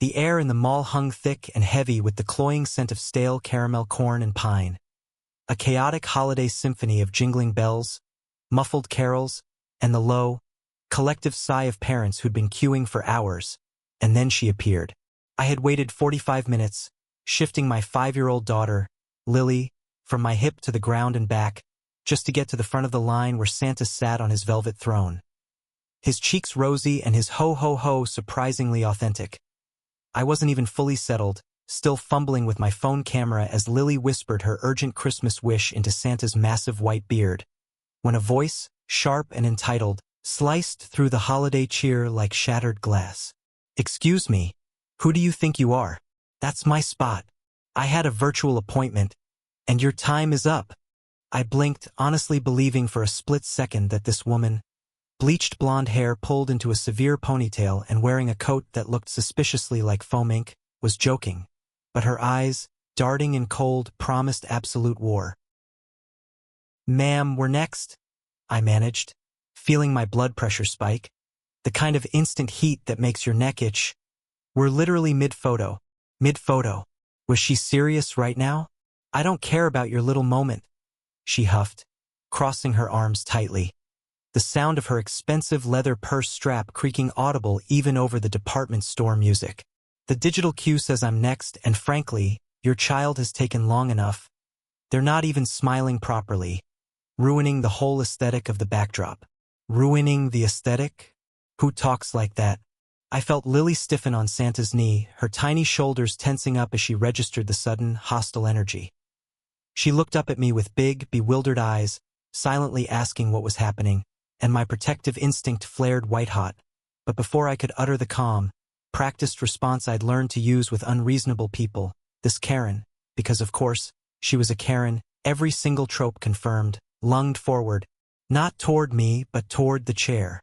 The air in the mall hung thick and heavy with the cloying scent of stale caramel corn and pine. A chaotic holiday symphony of jingling bells, muffled carols, and the low, collective sigh of parents who'd been queuing for hours, and then she appeared. I had waited 45 minutes, shifting my 5-year-old daughter, Lily, from my hip to the ground and back, just to get to the front of the line where Santa sat on his velvet throne. His cheeks rosy and his ho-ho-ho surprisingly authentic. I wasn't even fully settled, still fumbling with my phone camera as Lily whispered her urgent Christmas wish into Santa's massive white beard, when a voice, sharp and entitled, sliced through the holiday cheer like shattered glass. "Excuse me, who do you think you are? That's my spot. I had a virtual appointment, and your time is up." I blinked, honestly believing for a split second that this woman, bleached blonde hair pulled into a severe ponytail and wearing a coat that looked suspiciously like foam ink, was joking. But her eyes, darting and cold, promised absolute war. "Ma'am, we're next," I managed, feeling my blood pressure spike. The kind of instant heat that makes your neck itch. "We're literally mid-photo. Mid-photo. Was she serious right now? I don't care about your little moment," she huffed, crossing her arms tightly. The sound of her expensive leather purse strap creaking audible even over the department store music. "The digital cue says I'm next, and frankly, your child has taken long enough. They're not even smiling properly, ruining the whole aesthetic of the backdrop." Ruining the aesthetic? Who talks like that? I felt Lily stiffen on Santa's knee, her tiny shoulders tensing up as she registered the sudden, hostile energy. She looked up at me with big, bewildered eyes, silently asking what was happening, and my protective instinct flared white-hot. But before I could utter the calm, practiced response I'd learned to use with unreasonable people, this Karen, because of course, she was a Karen, every single trope confirmed, lunged forward, not toward me but toward the chair.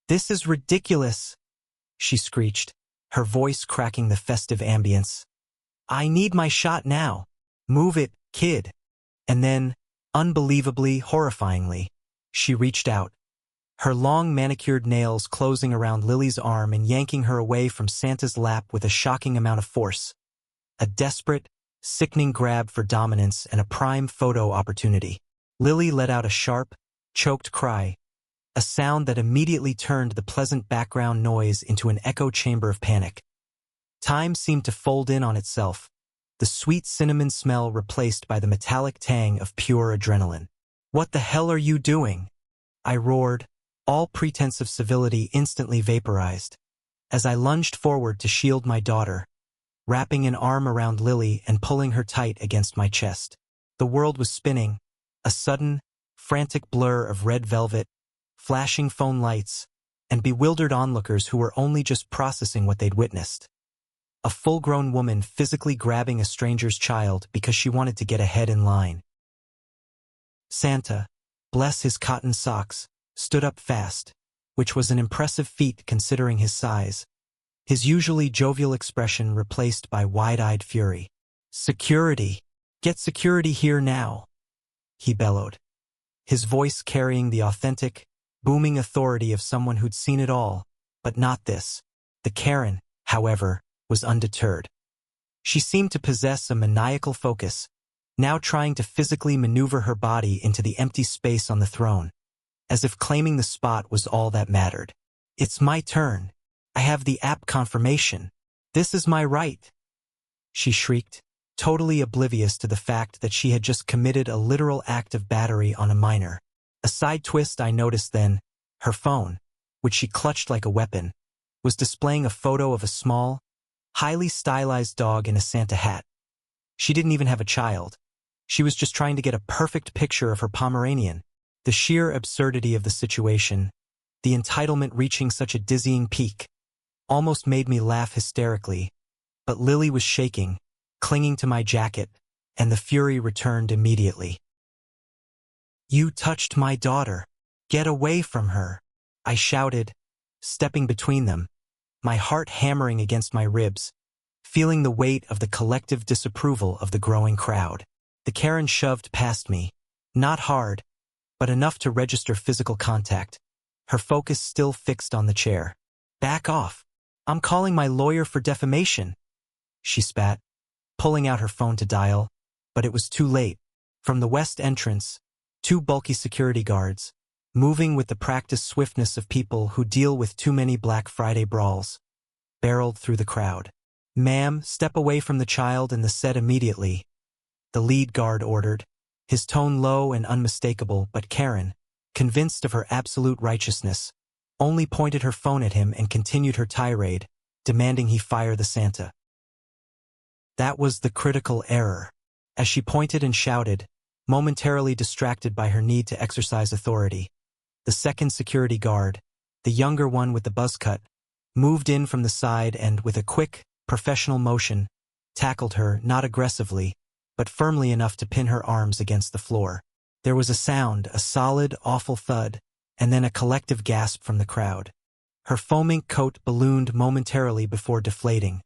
"This is ridiculous," she screeched, her voice cracking the festive ambience. "I need my shot now. Move it, kid." And then, unbelievably, horrifyingly, she reached out, her long manicured nails closing around Lily's arm and yanking her away from Santa's lap with a shocking amount of force. A desperate, sickening grab for dominance and a prime photo opportunity. Lily let out a sharp, choked cry, a sound that immediately turned the pleasant background noise into an echo chamber of panic. Time seemed to fold in on itself, the sweet cinnamon smell replaced by the metallic tang of pure adrenaline. "What the hell are you doing?" I roared, all pretense of civility instantly vaporized, as I lunged forward to shield my daughter, wrapping an arm around Lily and pulling her tight against my chest. The world was spinning, a sudden, frantic blur of red velvet, flashing phone lights, and bewildered onlookers who were only just processing what they'd witnessed. A full-grown woman physically grabbing a stranger's child because she wanted to get ahead in line. Santa, bless his cotton socks, stood up fast, which was an impressive feat considering his size, his usually jovial expression replaced by wide-eyed fury. "Security! Get security here now!" he bellowed, his voice carrying the authentic, booming authority of someone who'd seen it all, but not this. The Karen, however, was undeterred. She seemed to possess a maniacal focus, now trying to physically maneuver her body into the empty space on the throne, as if claiming the spot was all that mattered. "It's my turn. I have the app confirmation. This is my right," she shrieked, totally oblivious to the fact that she had just committed a literal act of battery on a minor. A side twist I noticed then, her phone, which she clutched like a weapon, was displaying a photo of a small, highly stylized dog in a Santa hat. She didn't even have a child. She was just trying to get a perfect picture of her Pomeranian. The sheer absurdity of the situation, the entitlement reaching such a dizzying peak, almost made me laugh hysterically, but Lily was shaking, clinging to my jacket, and the fury returned immediately. "You touched my daughter. Get away from her," I shouted, stepping between them, my heart hammering against my ribs, feeling the weight of the collective disapproval of the growing crowd. The Karen shoved past me, not hard, but enough to register physical contact, her focus still fixed on the chair. "Back off. "I'm calling my lawyer for defamation," she spat, pulling out her phone to dial, but it was too late. From the west entrance, two bulky security guards, moving with the practiced swiftness of people who deal with too many Black Friday brawls, barreled through the crowd. "Ma'am, step away from the child and the set immediately," the lead guard ordered, his tone low and unmistakable, but Karen, convinced of her absolute righteousness, only pointed her phone at him and continued her tirade, demanding he fire the Santa. That was the critical error. As she pointed and shouted, momentarily distracted by her need to exercise authority, the second security guard, the younger one with the buzz cut, moved in from the side and, with a quick, professional motion, tackled her, not aggressively, but firmly enough to pin her arms against the floor. There was a sound, a solid, awful thud, and then a collective gasp from the crowd. Her foaming coat ballooned momentarily before deflating,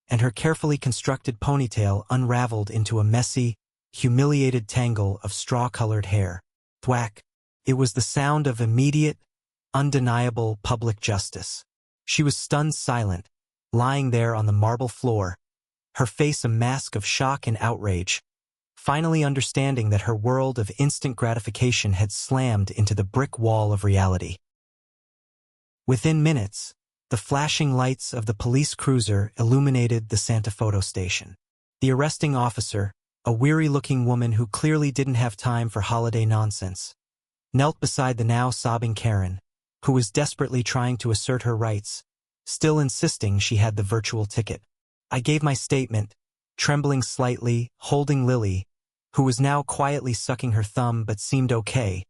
and her carefully constructed ponytail unraveled into a messy, humiliated tangle of straw-colored hair. Thwack! It was the sound of immediate, undeniable public justice. She was stunned silent, lying there on the marble floor, her face a mask of shock and outrage, finally understanding that her world of instant gratification had slammed into the brick wall of reality. Within minutes, the flashing lights of the police cruiser illuminated the Santa photo station. The arresting officer, a weary-looking woman who clearly didn't have time for holiday nonsense, knelt beside the now sobbing Karen, who was desperately trying to assert her rights, still insisting she had the virtual ticket. I gave my statement, trembling slightly, holding Lily, who was now quietly sucking her thumb but seemed okay,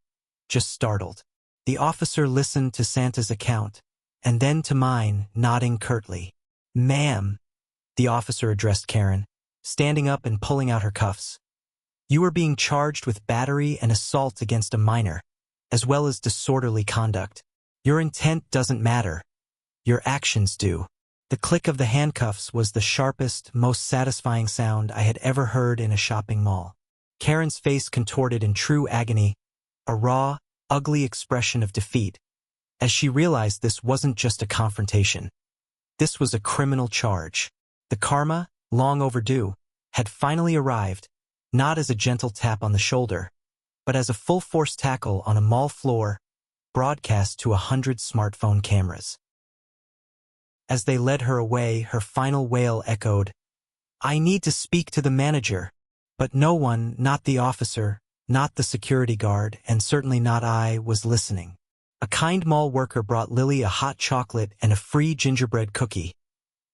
just startled. The officer listened to Santa's account, and then to mine, nodding curtly. "Ma'am," the officer addressed Karen, standing up and pulling out her cuffs. "You are being charged with battery and assault against a minor, as well as disorderly conduct. Your intent doesn't matter. Your actions do." The click of the handcuffs was the sharpest, most satisfying sound I had ever heard in a shopping mall. Karen's face contorted in true agony, a raw, ugly expression of defeat, as she realized this wasn't just a confrontation. This was a criminal charge. The karma, long overdue, had finally arrived, not as a gentle tap on the shoulder, but as a full-force tackle on a mall floor, broadcast to 100 smartphone cameras. As they led her away, her final wail echoed, "I need to speak to the manager." But no one, not the officer, not the security guard, and certainly not I, was listening. A kind mall worker brought Lily a hot chocolate and a free gingerbread cookie.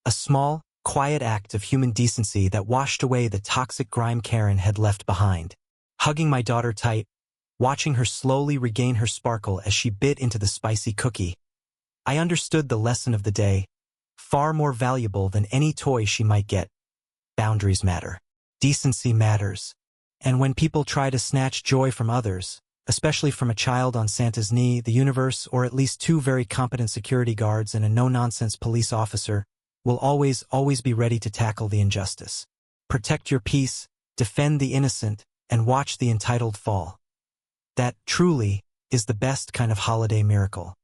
A small, quiet act of human decency that washed away the toxic grime Karen had left behind. Hugging my daughter tight, watching her slowly regain her sparkle as she bit into the spicy cookie, I understood the lesson of the day. Far more valuable than any toy she might get. Boundaries matter. Decency matters. And when people try to snatch joy from others, especially from a child on Santa's knee, the universe, or at least two very competent security guards and a no-nonsense police officer, will always be ready to tackle the injustice. Protect your peace, defend the innocent, and watch the entitled fall. That, truly, is the best kind of holiday miracle.